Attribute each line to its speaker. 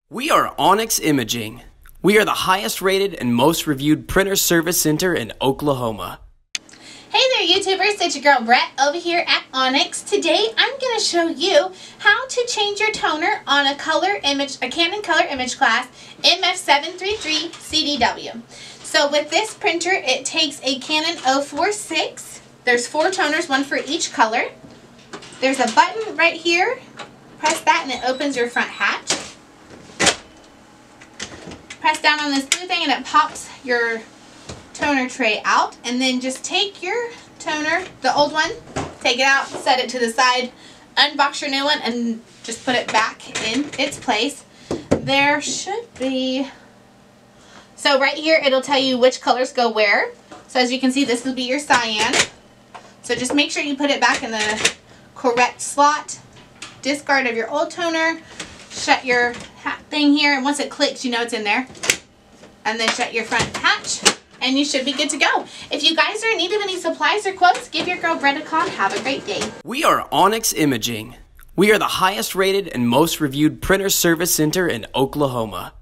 Speaker 1: We are Onyx Imaging. We are the highest rated and most reviewed printer service center in Oklahoma.
Speaker 2: Hey there YouTubers, it's your girl Brett over here at Onyx. Today I'm going to show you how to change your toner on a Canon color ImageClass MF733cdw. So with this printer it takes a Canon 046. There's 4 toners, one for each color. There's a button right here. Press that and it opens your front hatch. Press down on this blue thing and it pops your toner tray out, and then just take your toner, the old one, take it out, set it to the side, unbox your new one, and just put it back in its place. There should be, so right here it'll tell you which colors go where. So as you can see, this will be your cyan. So just make sure you put it back in the correct slot. Discard of your old toner. Shut your hat thing here, and once it clicks, you know it's in there. And then shut your front hatch, and you should be good to go. If you guys are in need of any supplies or quotes, give your girl Brett a call. Have a great day.
Speaker 1: We are Onyx Imaging. We are the highest rated and most reviewed printer service center in Oklahoma.